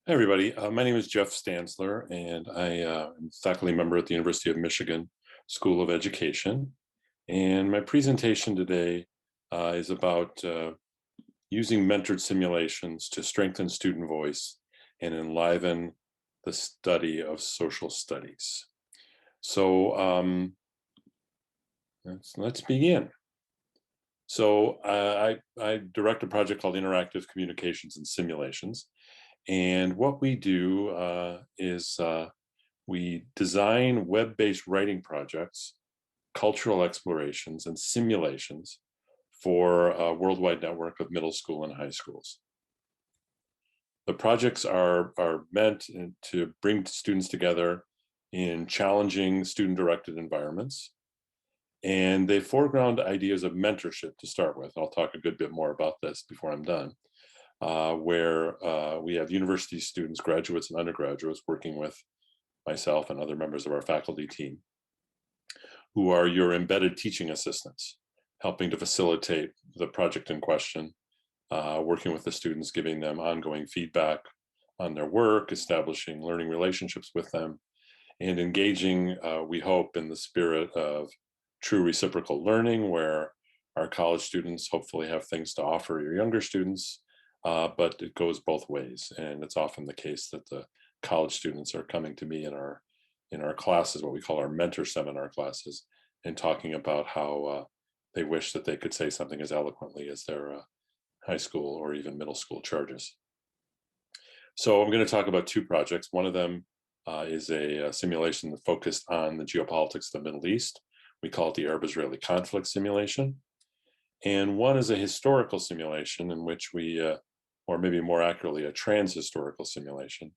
Hi, everybody. My name is Jeff Stansler, and I am a faculty member at the University of Michigan School of Education. And my presentation today is about using mentored simulations to strengthen student voice and enliven the study of social studies. So let's begin. So I direct a project called Interactive Communications and Simulations. And what we do is we design web-based writing projects, cultural explorations, and simulations for a worldwide network of middle school and high schools. The projects are meant to bring students together in challenging student-directed environments, and they foreground ideas of mentorship to start with. I'll talk a good bit more about this before I'm done. Where we have university students, graduates and undergraduates working with myself and other members of our faculty team, who are your embedded teaching assistants, helping to facilitate the project in question, working with the students, giving them ongoing feedback on their work, establishing learning relationships with them, and engaging, we hope, in the spirit of true reciprocal learning, where our college students hopefully have things to offer your younger students, but it goes both ways. And it's often the case that the college students are coming to me in our classes, what we call our mentor seminar classes, and talking about how they wish that they could say something as eloquently as their high school or even middle school charges. So I'm going to talk about two projects. One of them is a simulation focused on the geopolitics of the Middle East. We call it the Arab-Israeli conflict simulation. And one is a historical simulation in which we, or maybe more accurately, a trans-historical simulation,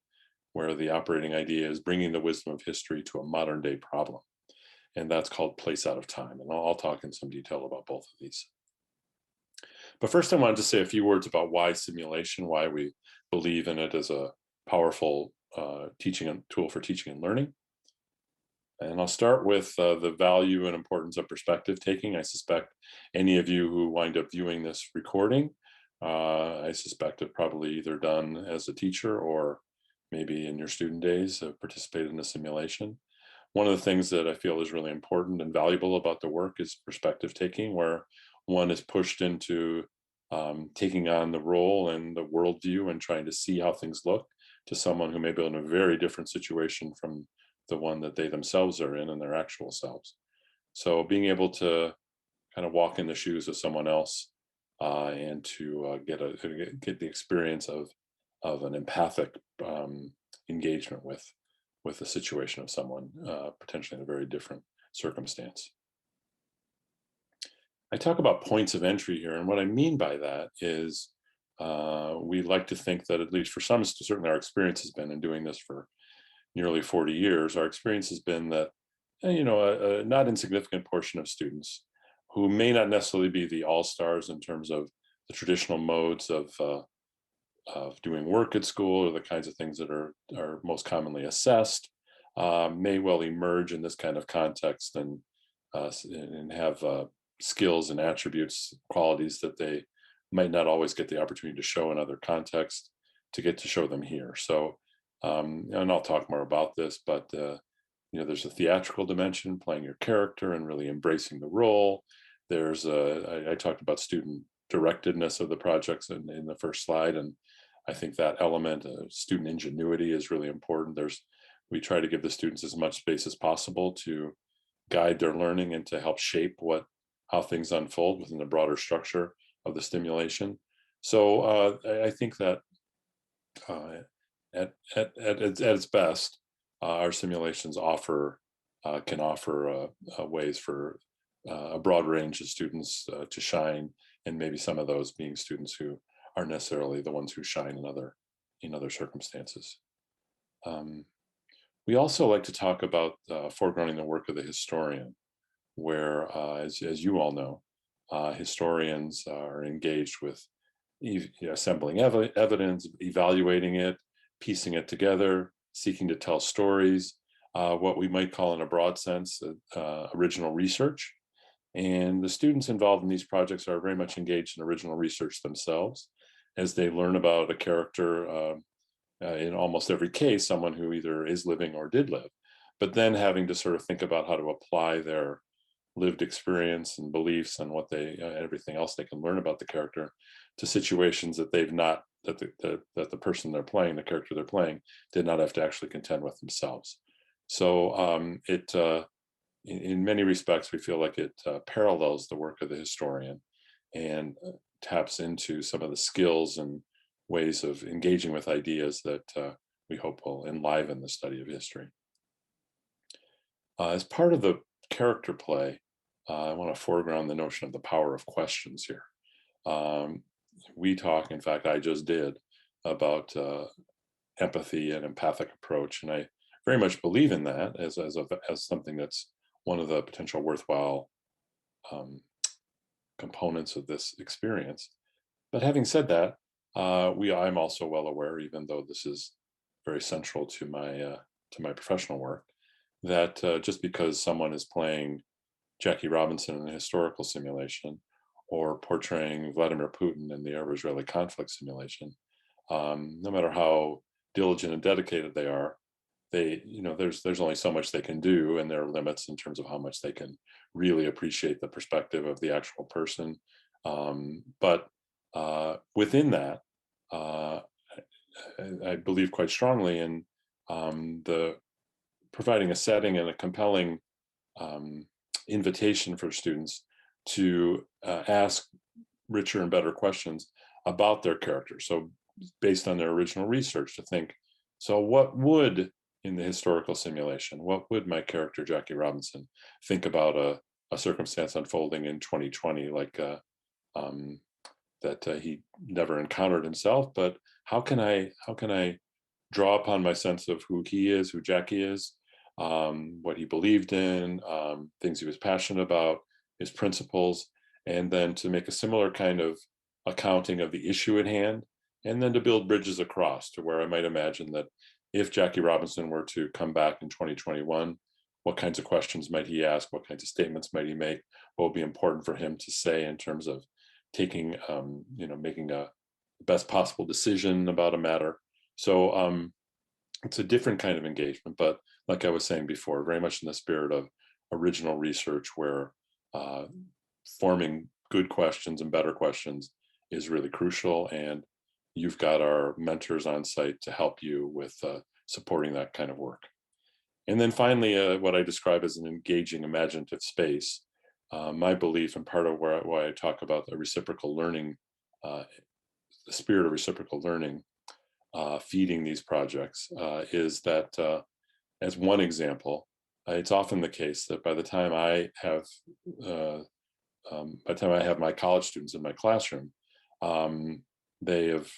where the operating idea is bringing the wisdom of history to a modern day problem. And that's called Place Out of Time. And I'll talk in some detail about both of these. But first, I wanted to say a few words about why simulation, why we believe in it as a powerful teaching tool for teaching and learning. And I'll start with the value and importance of perspective taking. I suspect any of you who wind up viewing this recording, I suspect have probably either done as a teacher or maybe in your student days have participated in a simulation. One of the things that I feel is really important and valuable about the work is perspective taking, where one is pushed into taking on the role and the worldview and trying to see how things look to someone who may be in a very different situation from the one that they themselves are in their actual selves. So being able to kind of walk in the shoes of someone else and to get the experience of an empathic engagement with the situation of someone potentially in a very different circumstance. I talk about points of entry here, and what I mean by that is we like to think that, at least for some, certainly our experience has been in doing this for nearly 40 years, our experience has been that, a not insignificant portion of students who may not necessarily be the all-stars in terms of the traditional modes of doing work at school or the kinds of things that are most commonly assessed, may well emerge in this kind of context and have skills and attributes, qualities that they might not always get the opportunity to show in other contexts, to get to show them here. So, and I'll talk more about this, but there's a theatrical dimension, playing your character and really embracing the role. I talked about student directedness of the projects in the first slide, and I think that element of student ingenuity is really important. We try to give the students as much space as possible to guide their learning and to help shape how things unfold within the broader structure of the stimulation. So I think that at its best, our simulations can offer ways for a broad range of students to shine, and maybe some of those being students who aren't necessarily the ones who shine in other circumstances. We also like to talk about foregrounding the work of the historian, where, as you all know, historians are engaged with assembling evidence, evaluating it, piecing it together, seeking to tell stories, what we might call in a broad sense, original research. And the students involved in these projects are very much engaged in original research themselves as they learn about a character in almost every case, someone who either is living or did live, but then having to sort of think about how to apply their lived experience and beliefs and what they everything else they can learn about the character to situations that they've not that the person they're playing, the character they're playing, did not have to actually contend with themselves. So it in many respects we feel like it parallels the work of the historian and taps into some of the skills and ways of engaging with ideas that we hope will enliven the study of history. As part of the character play, I want to foreground the notion of the power of questions here. Um, we talk, in fact, I just did, about empathy and empathic approach, and I very much believe in that as something that's one of the potential worthwhile um, components of this experience. But having said that, I'm also well aware, even though this is very central to my professional work, that just because someone is playing Jackie Robinson in a historical simulation or portraying Vladimir Putin in the Arab-Israeli conflict simulation, no matter how diligent and dedicated they are, there's only so much they can do, and there are limits in terms of how much they can really appreciate the perspective of the actual person. But within that, uh, I believe quite strongly in the providing a setting and a compelling um, invitation for students to ask richer and better questions about their character. So, based on their original research, to think, so what would, in the historical simulation, what would my character, Jackie Robinson, think about a circumstance unfolding in 2020, like um, that he never encountered himself? But how can I draw upon my sense of who he is, who Jackie is, what he believed in, things he was passionate about, his principles, and then to make a similar kind of accounting of the issue at hand, and then to build bridges across to where I might imagine that if Jackie Robinson were to come back in 2021, what kinds of questions might he ask? What kinds of statements might he make? What would be important for him to say in terms of making a best possible decision about a matter? So it's a different kind of engagement, but like I was saying before, very much in the spirit of original research, where uh, forming good questions and better questions is really crucial. And you've got our mentors on site to help you with supporting that kind of work. And then finally, what I describe as an engaging imaginative space. My belief, and part of why I talk about the reciprocal learning, uh, the spirit of reciprocal learning, feeding these projects, is that, as one example, it's often the case that uh, by the time I have my college students in my classroom, um, they have,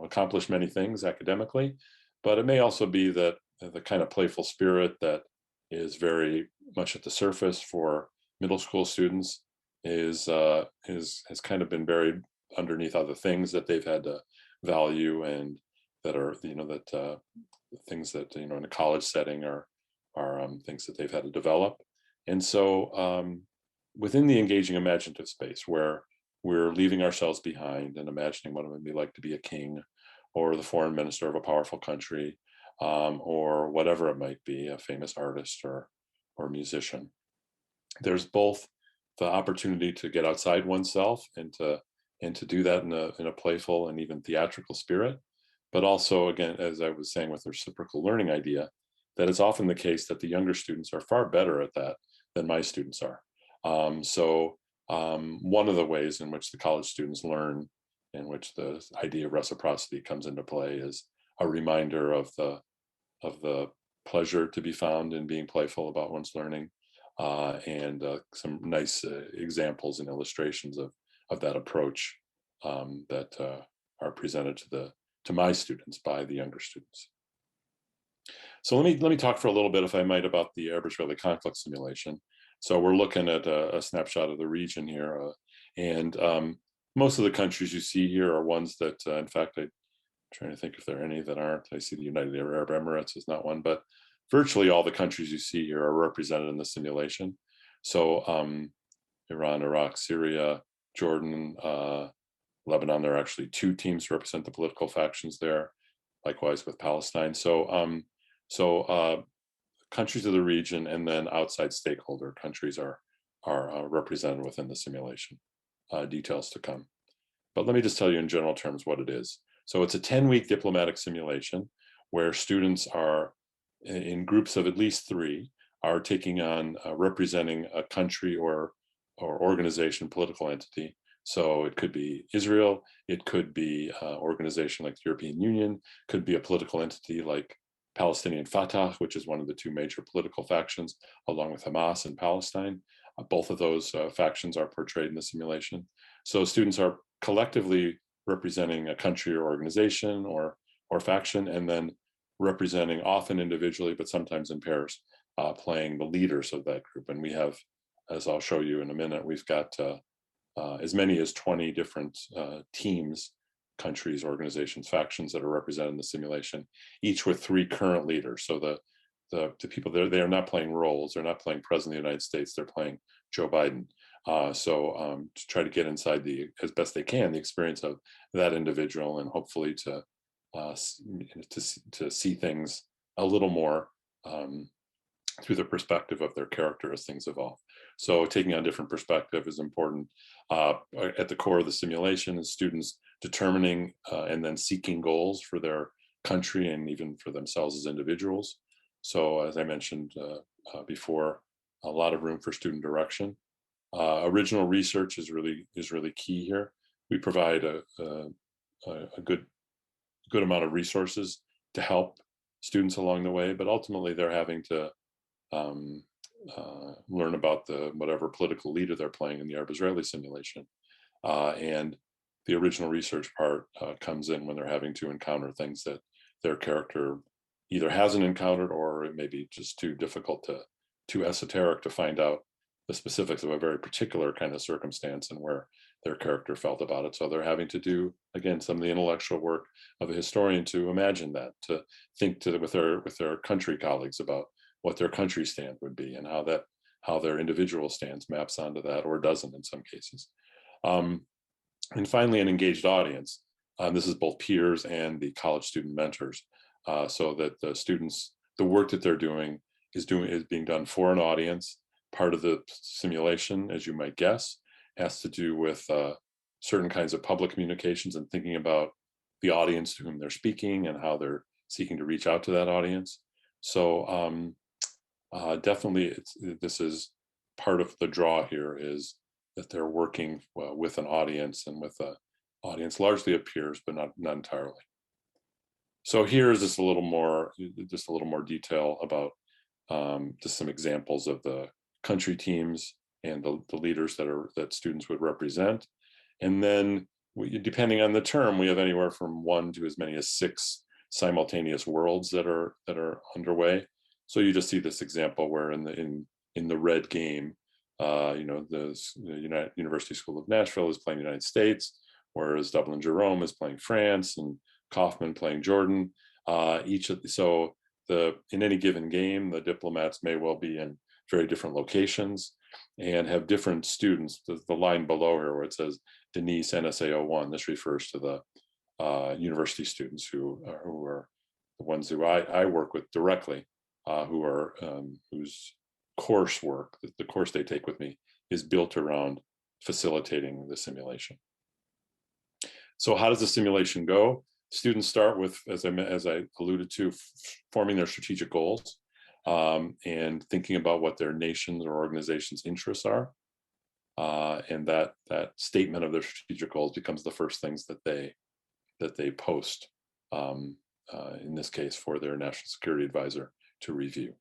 accomplished many things academically, but it may also be that the kind of playful spirit that is very much at the surface for middle school students is has kind of been buried underneath other things that they've had to value, and that are that things that in a college setting are things that they've had to develop. And so within the engaging imaginative space, where we're leaving ourselves behind and imagining what it would be like to be a king or the foreign minister of a powerful country, or whatever it might be, a famous artist or musician, there's both the opportunity to get outside oneself and to do that in a playful and even theatrical spirit, but also, again, as I was saying with the reciprocal learning idea, that it's often the case that the younger students are far better at that than my students are. One of the ways in which the college students learn, in which the idea of reciprocity comes into play, is a reminder of the pleasure to be found in being playful about one's learning, and some nice examples and illustrations of that approach that are presented to my students by the younger students. So let me talk for a little bit, if I might, about the Arab-Israeli conflict simulation. So we're looking at a snapshot of the region here, and most of the countries you see here are ones that, in fact, I'm trying to think if there are any that aren't. I see the United Arab Emirates is not one, but virtually all the countries you see here are represented in the simulation. So Iran, Iraq, Syria, Jordan, Lebanon, there are actually two teams to represent the political factions there. likewise with Palestine. So countries of the region and then outside stakeholder countries are represented within the simulation. Details to come. But let me just tell you in general terms what it is. So it's a 10-week diplomatic simulation where students are in groups of at least 3 are taking on representing a country or organization, political entity. So it could be Israel, it could be an organization like the European Union, could be a political entity like Palestinian Fatah, which is one of the 2 major political factions, along with Hamas in Palestine. Both of those factions are portrayed in the simulation. So students are collectively representing a country or organization or faction, and then representing, often individually, but sometimes in pairs, playing the leaders of that group. And we have, as I'll show you in a minute, we've got as many as 20 different teams, countries, organizations, factions that are represented in the simulation, each with 3 current leaders. So the people there, they are not playing roles. They're not playing President of the United States. They're playing Joe Biden. To try to get inside as best they can, the experience of that individual, and hopefully to see things a little more through the perspective of their character as things evolve. So taking on different perspective is important. At the core of the simulation is students determining and then seeking goals for their country and even for themselves as individuals. So as I mentioned before, a lot of room for student direction. Original research is really key here. We provide a good amount of resources to help students along the way, but ultimately they're having to learn about whatever political leader they're playing in the Arab-Israeli simulation. And the original research part comes in when they're having to encounter things that their character either hasn't encountered, or it may be just too difficult too esoteric to find out the specifics of a very particular kind of circumstance and where their character felt about it. So they're having to do, again, some of the intellectual work of a historian to imagine that, to think with their country colleagues about what their country stand would be and how their individual stance maps onto that, or doesn't in some cases. And finally, an engaged audience. This is both peers and the college student mentors, so that the students, the work that they're doing is being done for an audience. Part of the simulation, as you might guess, has to do with certain kinds of public communications and thinking about the audience to whom they're speaking and how they're seeking to reach out to that audience. So definitely this is part of the draw here, is that they're working with an audience, and with an audience largely of peers, but not entirely. So here's just a little more detail about just some examples of the country teams and the leaders that students would represent. And then depending on the term, we have anywhere from 1 to as many as 6 simultaneous worlds that are underway. So you just see this example where in the red game, the University School of Nashville is playing the United States, whereas Dublin Jerome is playing France, and Kaufman playing Jordan. In any given game, the diplomats may well be in very different locations and have different students. The line below here where it says Denise NSA01, this refers to the university students who are the ones who I work with directly, whose coursework, the course they take with me, is built around facilitating the simulation. So how does the simulation go? Students start with, as I alluded to, forming their strategic goals, and thinking about what their nation's or organization's interests are. And that statement of their strategic goals becomes the first things that they post, in this case for their national security advisor to review.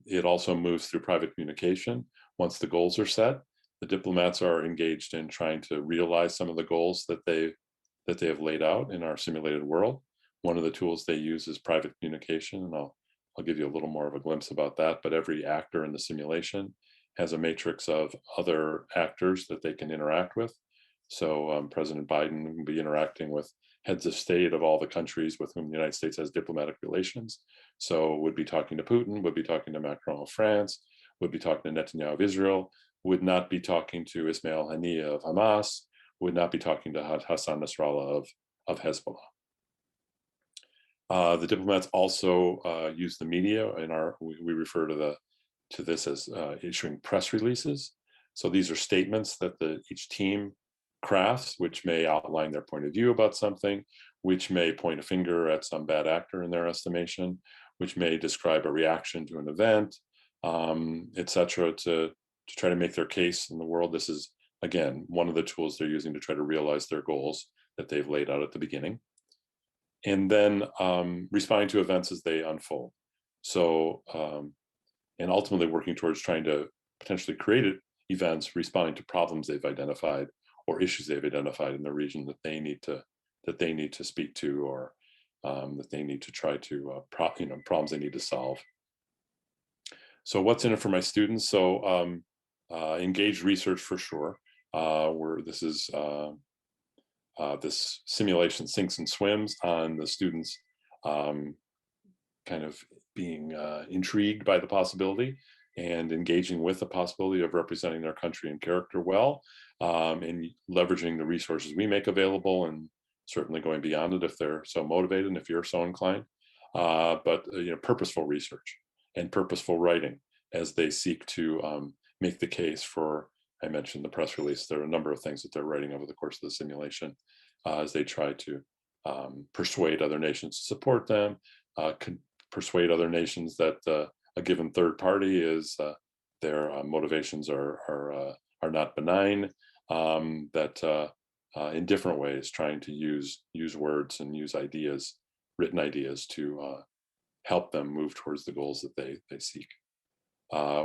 It also moves through private communication. Once the goals are set, the diplomats are engaged in trying to realize some of the goals that they have laid out in our simulated world. One of the tools they use is private communication, and I'll give you a little more of a glimpse about that. But every actor in the simulation has a matrix of other actors that they can interact with. So President Biden will be interacting with heads of state of all the countries with whom the United States has diplomatic relations. So would be talking to Putin, would be talking to Macron of France, would be talking to Netanyahu of Israel, would not be talking to Ismail Haniyeh of Hamas, would not be talking to Hassan Nasrallah of Hezbollah. The diplomats also use the media, and we refer to this as issuing press releases. So these are statements that each team crafts, which may outline their point of view about something, which may point a finger at some bad actor in their estimation, which may describe a reaction to an event, etc., to try to make their case in the world. This is, again, one of the tools they're using to try to realize their goals that they've laid out at the beginning. And then responding to events as they unfold. So, and ultimately working towards trying to potentially create events responding to problems they've identified or issues they've identified in the region that they need to speak to, or that they need to try to problems they need to solve. So what's in it for my students? So engaged research for sure. Where this simulation sinks and swims on the students kind of being intrigued by the possibility and engaging with the possibility of representing their country and character well, and leveraging the resources we make available, and certainly going beyond it if they're so motivated and if you're so inclined. But purposeful research and purposeful writing as they seek to make the case for, I mentioned the press release, there are a number of things that they're writing over the course of the simulation as they try to persuade other nations to support them, persuade other nations that a given third party is their motivations are not benign, that in different ways trying to use words and use ideas, written ideas, to help them move towards the goals that they seek.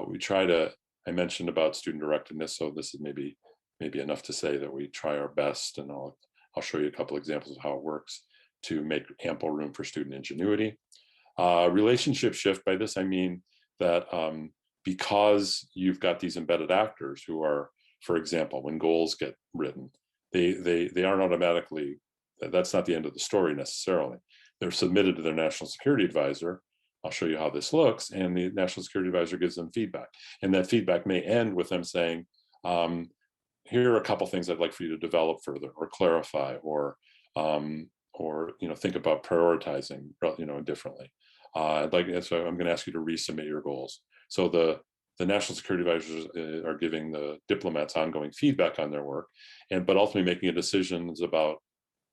We try to, I mentioned about student directedness, so this is maybe enough to say that we try our best, and I'll show you a couple examples of how it works to make ample room for student ingenuity. Relationship shift, by this I mean that because you've got these embedded actors who are, for example, when goals get written, they aren't automatically, that's not the end of the story necessarily. They're submitted to their national security advisor. I'll show you how this looks, and the national security advisor gives them feedback. And that feedback may end with them saying, here are a couple things I'd like for you to develop further or clarify, or think about prioritizing differently. So I'm going to ask you to resubmit your goals. So the national security advisors are giving the diplomats ongoing feedback on their work, but ultimately making decisions about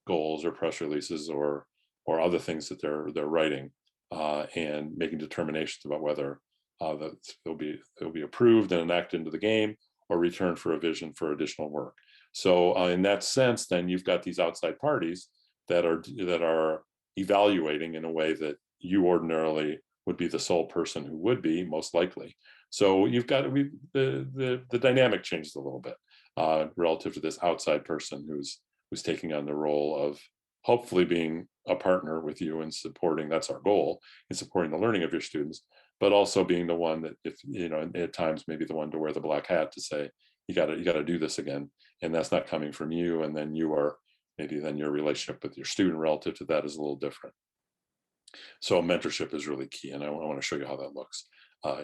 goals or press releases or other things that they're writing, and making determinations about whether they'll be approved and enacted into the game or returned for a vision for additional work. So in that sense, then you've got these outside parties that are evaluating in a way that you ordinarily would be the sole person who would be most likely. So you've got the dynamic changes a little bit relative to this outside person who's taking on the role of hopefully being a partner with you and supporting, that's our goal, in supporting the learning of your students, but also being the one that, if at times maybe the one to wear the black hat to say, you got to do this again, and that's not coming from you, and then then your relationship with your student relative to that is a little different. So mentorship is really key, and I want to show you how that looks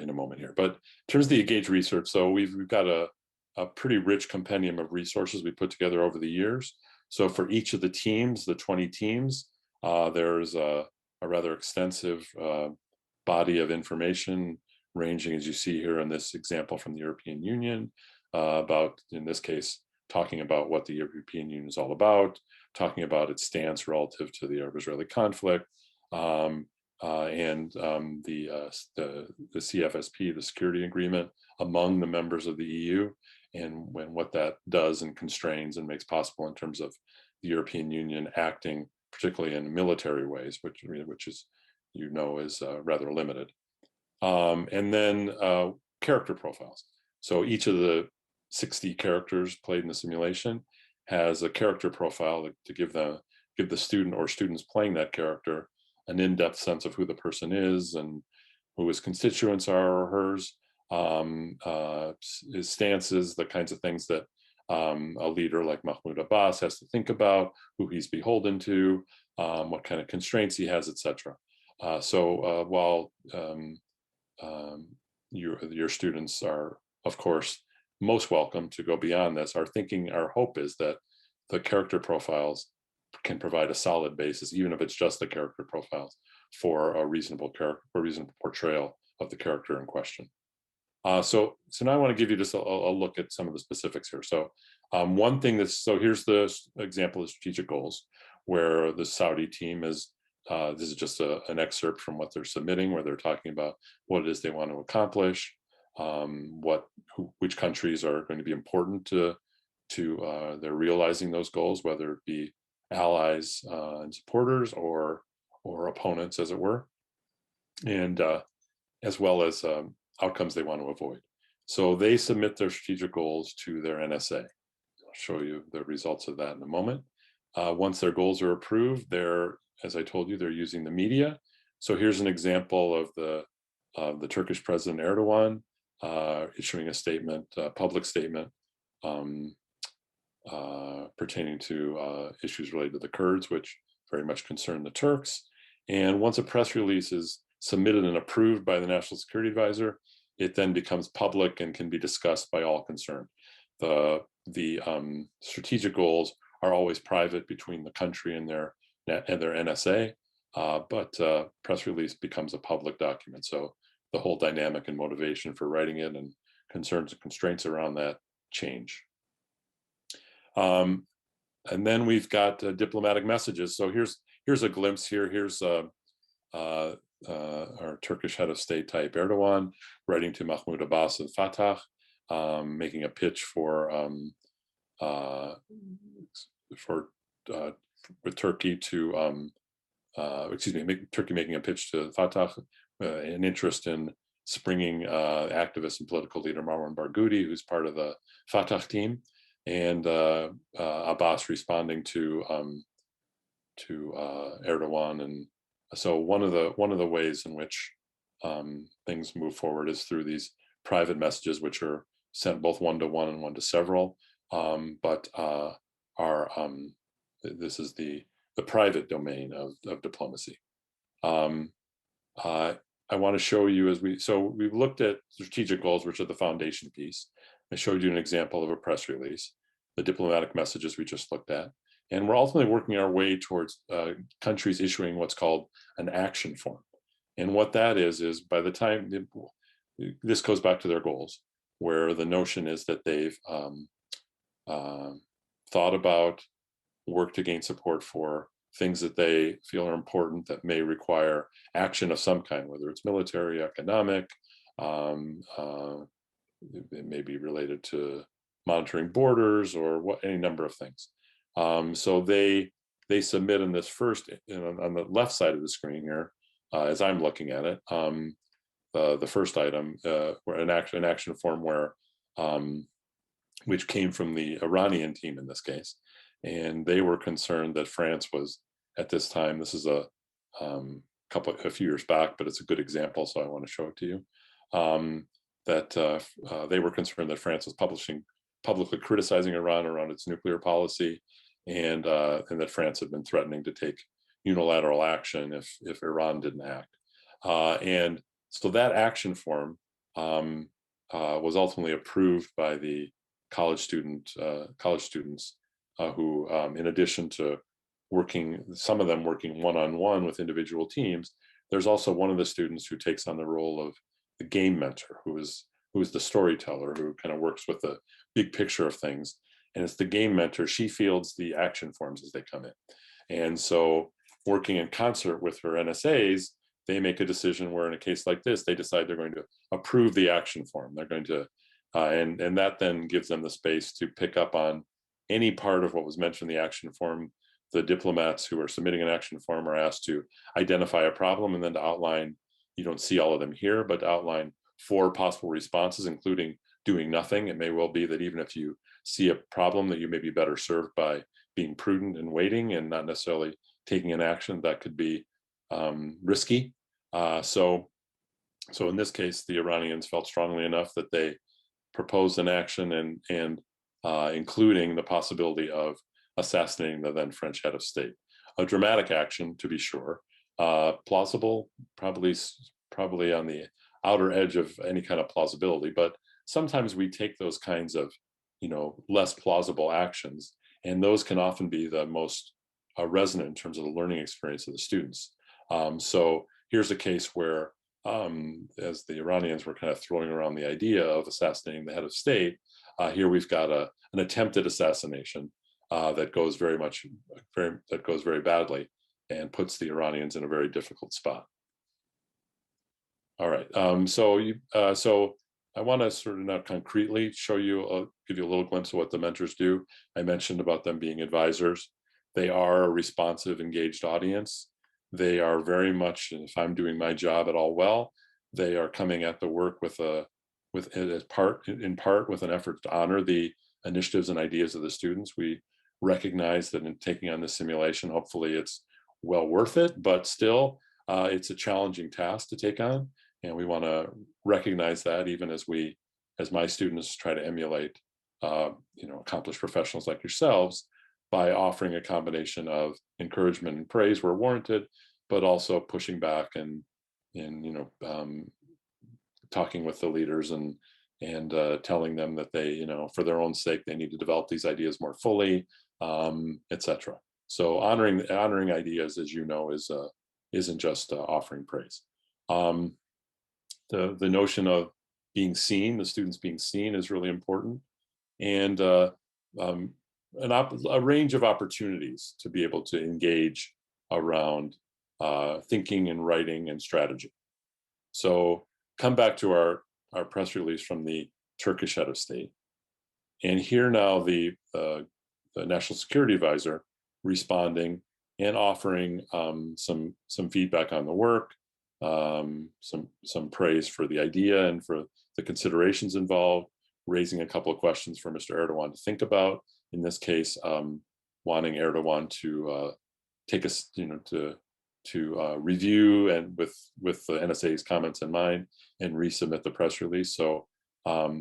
in a moment here. But in terms of the engaged research, so we've got a pretty rich compendium of resources we put together over the years. So for each of the teams, the 20 teams, there's a rather extensive body of information ranging, as you see here in this example, from the European Union, about, in this case, talking about what the European Union is all about, talking about its stance relative to the Arab-Israeli conflict, and the CFSP, the security agreement among the members of the EU, and what that does and constrains and makes possible in terms of the European Union acting, particularly in military ways, which is, is rather limited. And then character profiles. So each of the 60 characters played in the simulation has a character profile to give the student or students playing that character an in-depth sense of who the person is and who his constituents are or hers, his stances, the kinds of things that a leader like Mahmoud Abbas has to think about, who he's beholden to, what kind of constraints he has, etc. So while your students are, of course, most welcome to go beyond this, our hope is that the character profiles can provide a solid basis, even if it's just the character profiles, for a reasonable portrayal of the character in question. So now I want to give you just a look at some of the specifics here. So one thing so here's the example of strategic goals, where the Saudi team is, this is just an excerpt from what they're submitting, where they're talking about what it is they want to accomplish, which countries are going to be important to they're realizing those goals, whether it be allies and supporters or opponents, as it were, and as well as outcomes they want to avoid. So they submit their strategic goals to their NSA. I'll show you the results of that in a moment. Once their goals are approved, as I told you, they're using the media. So here's an example of the Turkish President Erdogan issuing a statement, a public statement, pertaining to issues related to the Kurds, which very much concern the Turks. And once a press release is submitted and approved by the National Security Advisor, it then becomes public and can be discussed by all concerned. The strategic goals are always private between the country and their NSA, but press release becomes a public document. So the whole dynamic and motivation for writing it and concerns and constraints around that change. And then we've got diplomatic messages. So here's a glimpse here. Here's our Turkish head of state Tayyip Erdogan writing to Mahmoud Abbas and Fatah, making a pitch with Turkey to Turkey making a pitch to Fatah, an interest in springing activist and political leader Marwan Barghouti, who's part of the Fatah team, and Abbas responding to Erdogan. And so one of the ways in which things move forward is through these private messages, which are sent both one-to-one and one-to-several, but this is the private domain of diplomacy. I want to show you we've looked at strategic goals, which are the foundation piece. I showed you an example of a press release, the diplomatic messages we just looked at, and we're ultimately working our way towards countries issuing what's called an action form. And what that is by the time this goes back to their goals, where the notion is that they've thought about, worked to gain support for things that they feel are important that may require action of some kind, whether it's military, economic, it may be related to monitoring borders or any number of things. So they submit in this first, on the left side of the screen here, as I'm looking at it, the first item, an action form which came from the Iranian team in this case. And they were concerned that France was, at this time, this is a few years back, but it's a good example, so I want to show it to you, that they were concerned that France was publicly criticizing Iran around its nuclear policy, and that France had been threatening to take unilateral action if Iran didn't act. And so that action form was ultimately approved by the college students who, in addition to some of them working one-on-one with individual teams, there's also one of the students who takes on the role of the game mentor, who is the storyteller, who kind of works with the big picture of things. And it's the game mentor. She fields the action forms as they come in. And so working in concert with her NSAs, they make a decision where in a case like this, they decide they're going to approve the action form. They're going to, and that then gives them the space to pick up on any part of what was mentioned in the action form. The diplomats who are submitting an action form are asked to identify a problem and then to outline, you don't see all of them here, but to outline 4 possible responses, including doing nothing. It may well be that even if you see a problem, that you may be better served by being prudent and waiting and not necessarily taking an action that could be risky. So in this case, the Iranians felt strongly enough that they proposed an action and including the possibility of assassinating the then French head of state. A dramatic action, to be sure, plausible, probably on the outer edge of any kind of plausibility, but sometimes we take those kinds of, less plausible actions, and those can often be the most resonant in terms of the learning experience of the students. So here's a case where, as the Iranians were kind of throwing around the idea of assassinating the head of state, here we've got an attempted assassination that goes very badly and puts the Iranians in a very difficult spot. All right, so I want to sort of now concretely show you, give you a little glimpse of what the mentors do. I mentioned about them being advisors. They are a responsive, engaged audience. They are very much, if I'm doing my job at all well, they are coming at the work in part with an effort to honor the initiatives and ideas of the students. We recognize that in taking on this simulation, hopefully it's well worth it, but still it's a challenging task to take on. And we want to recognize that even as my students try to emulate, accomplished professionals like yourselves by offering a combination of encouragement and praise where warranted, but also pushing back and talking with the leaders and telling them that they, for their own sake, they need to develop these ideas more fully, etc. So honoring ideas, as you know, isn't just offering praise. The notion of being seen, the students being seen, is really important, and a range of opportunities to be able to engage around thinking and writing and strategy. So come back to our press release from the Turkish head of state, and here now the National Security Advisor responding and offering some feedback on the work, some praise for the idea and for the considerations involved, raising a couple of questions for Mr. Erdogan to think about. In this case, wanting Erdogan to take us, to review and with the NSA's comments in mind and resubmit the press release. So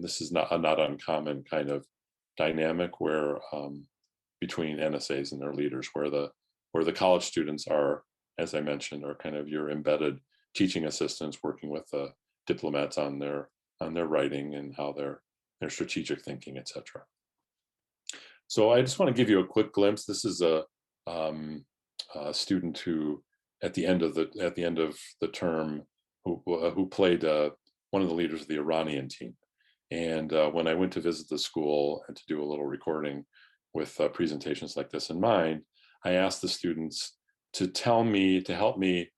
this is not uncommon kind of dynamic where between NSAs and their leaders, where the college students are, as I mentioned, are kind of your embedded teaching assistants working with the diplomats on their writing and how their strategic thinking, etc. So I just want to give you a quick glimpse. This is a student who, at the end of the term, who played one of the leaders of the Iranian team. And when I went to visit the school and to do a little recording with presentations like this in mind, I asked the students to help me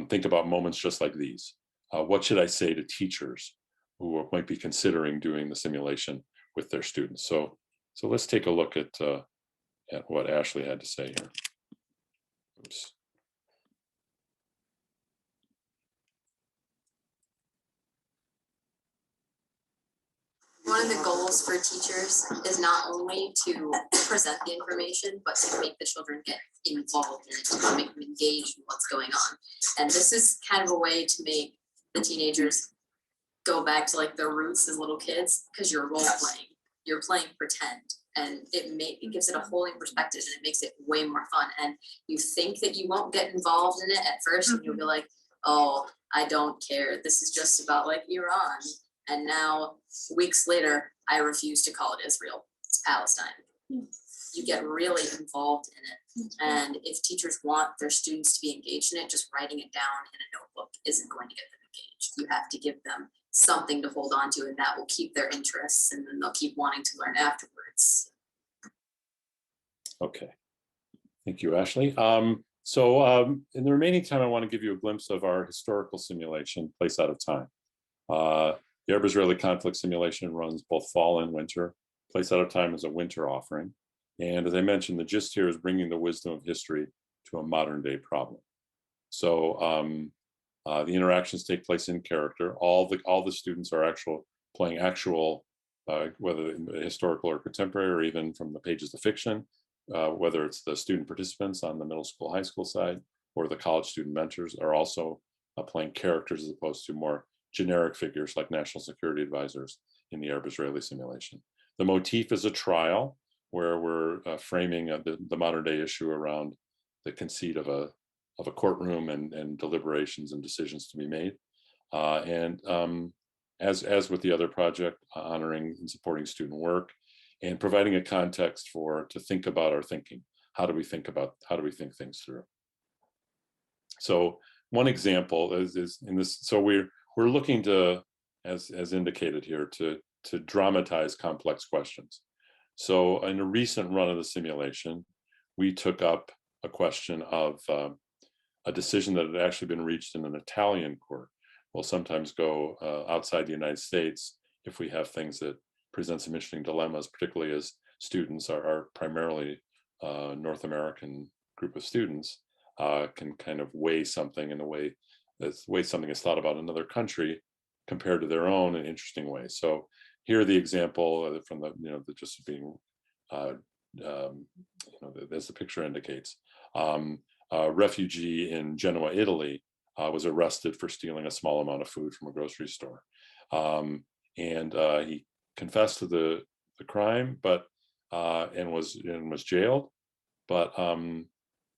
think about moments just like these. What should I say to teachers who might be considering doing the simulation with their students? So let's take a look at what Ashley had to say here. Oops. One of the goals for teachers is not only to present the information, but to make the children get involved in it, to make them engage in what's going on. And this is kind of a way to make the teenagers go back to like their roots as little kids, because you're role playing, you're playing pretend, and it gives it a whole new perspective, and it makes it way more fun. And you think that you won't get involved in it at first, and you'll be like, oh, I don't care. This is just about like Iran. And now, weeks later, I refuse to call it Israel. It's Palestine. You get really involved in it. And if teachers want their students to be engaged in it, just writing it down in a notebook isn't going to get them engaged. You have to give them something to hold on to, and that will keep their interests, and then they'll keep wanting to learn afterwards. Okay. Thank you, Ashley. So in the remaining time, I want to give you a glimpse of our historical simulation, Place Out of Time. The Arab-Israeli conflict simulation runs both fall and winter. Place Out of Time is a winter offering. And as I mentioned, the gist here is bringing the wisdom of history to a modern day problem. So the interactions take place in character. All the students are playing actual, whether historical or contemporary, or even from the pages of fiction, whether it's the student participants on the middle school, high school side, or the college student mentors are also playing characters as opposed to more generic figures like national security advisors in the Arab-Israeli simulation. The motif is a trial where we're framing the modern day issue around the conceit of a courtroom and deliberations and decisions to be made. As with the other project, honoring and supporting student work and providing a context to think about our thinking. how do we think things through? So one example is in this. So we're looking to, as indicated here, to dramatize complex questions. So in a recent run of the simulation, we took up a question of a decision that had actually been reached in an Italian court. We'll sometimes go outside the United States if we have things that present some interesting dilemmas, particularly as students are primarily North American group of students, can kind of weigh something in a way something is thought about in another country compared to their own in interesting ways. So here the example from the just being as the picture indicates, a refugee in Genoa, Italy, was arrested for stealing a small amount of food from a grocery store, and he confessed to the crime, but and was jailed. But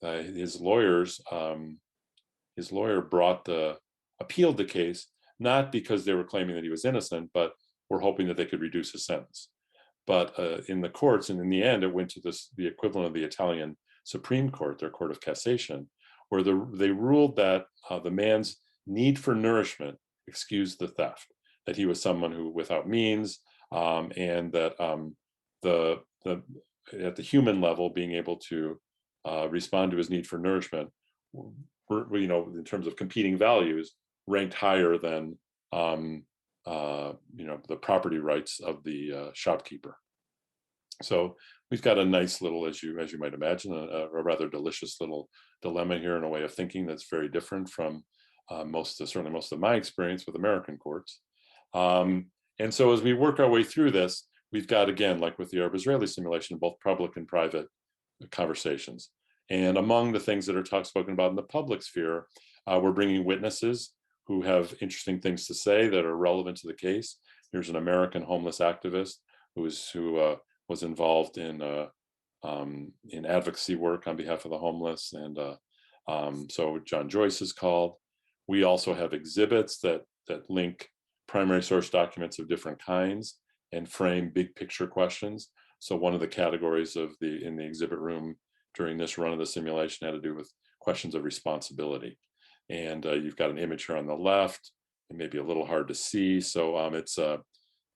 his lawyer appealed the case, not because they were claiming that he was innocent, but were hoping that they could reduce his sentence. But in the courts, and in the end, it went to the equivalent of the Italian Supreme Court, their Court of Cassation, where they ruled that the man's need for nourishment excused the theft, that he was someone who without means, and that at the human level, being able to respond to his need for nourishment, in terms of competing values, ranked higher than the property rights of the shopkeeper. So we've got a nice little, as you might imagine, a rather delicious little dilemma here, in a way of thinking that's very different from certainly most of my experience with American courts. And so as we work our way through this, we've got, again, like with the Arab-Israeli simulation, both public and private conversations. And among the things that are spoken about in the public sphere, we're bringing witnesses who have interesting things to say that are relevant to the case. Here's an American homeless activist who was involved in advocacy work on behalf of the homeless, and so John Joyce is called. We also have exhibits that link primary source documents of different kinds and frame big picture questions. So one of the categories in the exhibit room during this run of the simulation had to do with questions of responsibility. And you've got an image here on the left. It may be a little hard to see. So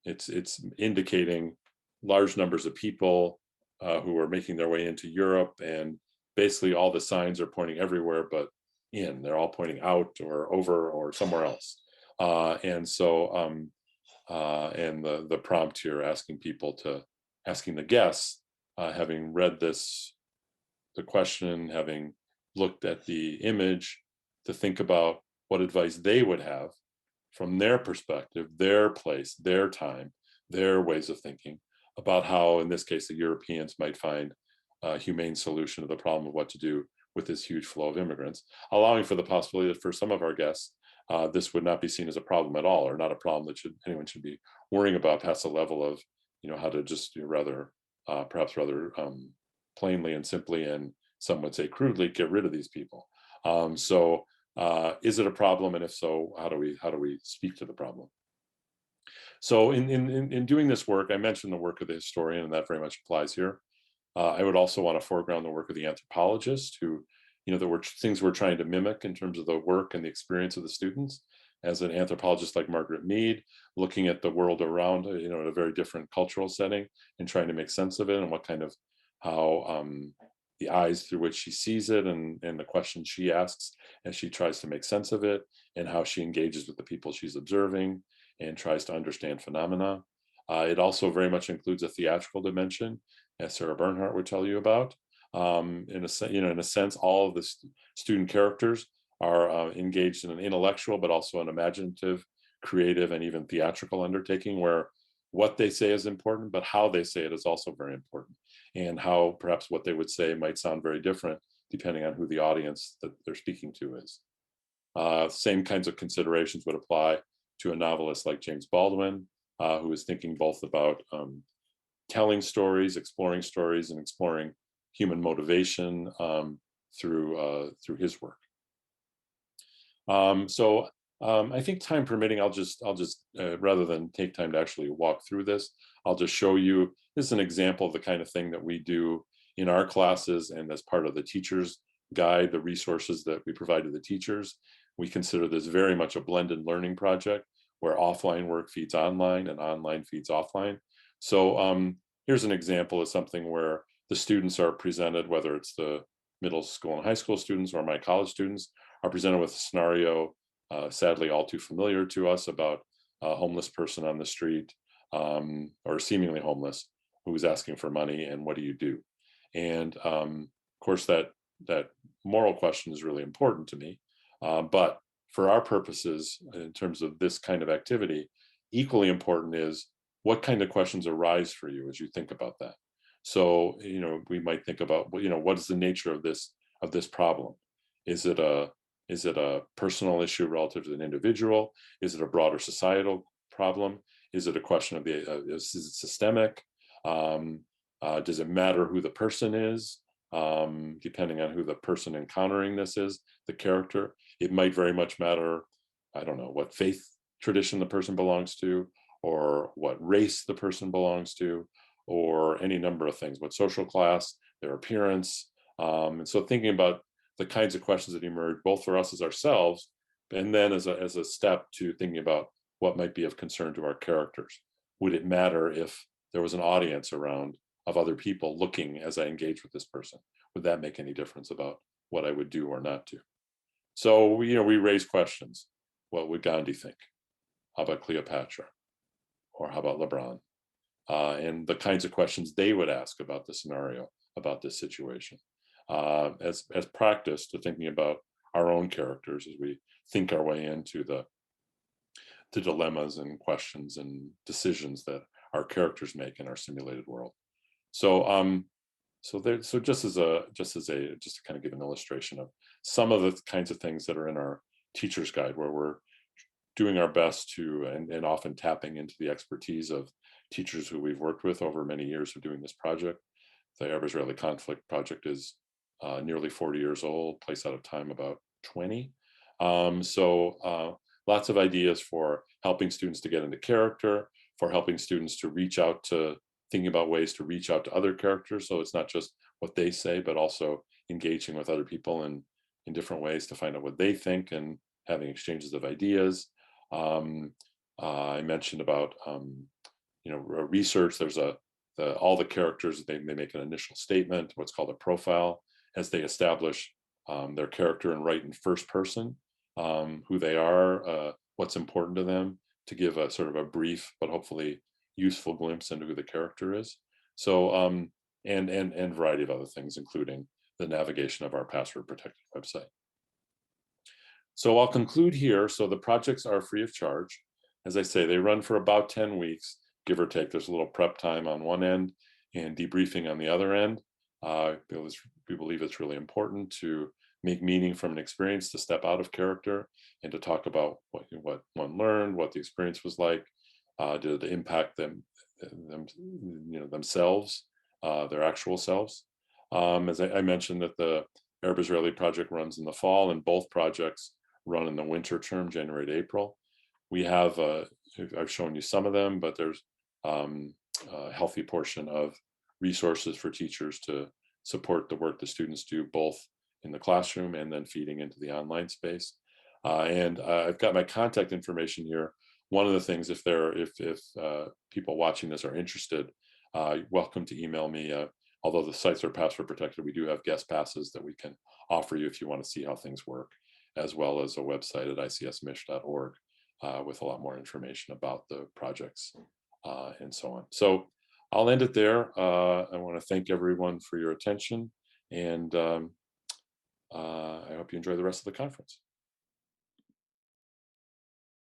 it's indicating large numbers of people who are making their way into Europe, and basically all the signs are pointing everywhere but in. They're all pointing out or over or somewhere else. And the prompt here asking the guests, having read the question, having looked at the image, to think about what advice they would have from their perspective, their place, their time, their ways of thinking, about how, in this case, the Europeans might find a humane solution to the problem of what to do with this huge flow of immigrants, allowing for the possibility that for some of our guests, this would not be seen as a problem at all, or not a problem that anyone should be worrying about past the level of, how to just perhaps rather plainly and simply, and some would say crudely, get rid of these people. So is it a problem? And if so, how do we speak to the problem? So in doing this work, I mentioned the work of the historian, and that very much applies here. I would also want to foreground the work of the anthropologist, who, there were things we're trying to mimic in terms of the work and the experience of the students. As an anthropologist like Margaret Mead, looking at the world around, in a very different cultural setting, and trying to make sense of it, and how the eyes through which she sees it, and the questions she asks as she tries to make sense of it, and how she engages with the people she's observing and tries to understand phenomena. It also very much includes a theatrical dimension, as Sarah Bernhardt would tell you about. In a sense, all of the student characters are engaged in an intellectual, but also an imaginative, creative, and even theatrical undertaking, where what they say is important, but how they say it is also very important, and how perhaps what they would say might sound very different depending on who the audience that they're speaking to is. Same kinds of considerations would apply to a novelist like James Baldwin, who is thinking both about telling stories, exploring stories, and exploring human motivation through his work. I think, time permitting, I'll just rather than take time to actually walk through this, I'll just show you. This is an example of the kind of thing that we do in our classes and as part of the teacher's guide, the resources that we provide to the teachers. We consider this very much a blended learning project where offline work feeds online and online feeds offline. So here's an example of something where the students are presented, whether it's the middle school and high school students or my college students, are presented with a scenario, sadly all too familiar to us, about a homeless person on the street, or seemingly homeless, who is asking for money, and what do you do? And of course, that moral question is really important to me. But for our purposes, in terms of this kind of activity, equally important is what kind of questions arise for you as you think about that. So, we might think about, well, what is the nature of this problem? Is it a personal issue relative to an individual? Is it a broader societal problem? Is it a question of is it systemic? Does it matter who the person is? Depending on who the person encountering this is, the character, it might very much matter, I don't know, what faith tradition the person belongs to, or what race the person belongs to, or any number of things, what social class, their appearance. And so thinking about the kinds of questions that emerge, both for us as ourselves, and then as a step to thinking about what might be of concern to our characters. Would it matter if there was an audience around of other people looking as I engage with this person? Would that make any difference about what I would do or not do? So, we raise questions. What would Gandhi think? How about Cleopatra? Or how about LeBron? And the kinds of questions they would ask about the scenario, about this situation, as practice to thinking about our own characters as we think our way into the dilemmas and questions and decisions that our characters make in our simulated world. So just to kind of give an illustration of some of the kinds of things that are in our teacher's guide, where we're doing our best to, and often tapping into the expertise of teachers who we've worked with over many years of doing this project. The Arab-Israeli conflict project is nearly 40 years old, placed out of time about 20. Lots of ideas for helping students to get into character, for helping students to reach out to, thinking about ways to reach out to other characters. So it's not just what they say, but also engaging with other people in different ways to find out what they think and having exchanges of ideas. I mentioned about, research. There's all the characters, they make an initial statement, what's called a profile, as they establish their character and write in first person, who they are, what's important to them, to give a sort of a brief but hopefully useful glimpse into who the character is. So and variety of other things, including the navigation of our password protected website. So I'll conclude here. So the projects are free of charge. As I say, they run for about 10 weeks, give or take. There's a little prep time on one end and debriefing on the other end. Because we believe it's really important to make meaning from an experience, to step out of character and to talk about what one learned, what the experience was like. Did it impact themselves, their actual selves? As I mentioned, that the Arab-Israeli project runs in the fall, and both projects run in the winter term, January to April. We have, I've shown you some of them, but there's a healthy portion of resources for teachers to support the work the students do, both in the classroom and then feeding into the online space. And I've got my contact information here. One of the things, if people watching this are interested, welcome to email me. Although the sites are password protected, we do have guest passes that we can offer you if you want to see how things work, as well as a website at icsmich.org with a lot more information about the projects and so on. So I'll end it there. I want to thank everyone for your attention, and I hope you enjoy the rest of the conference.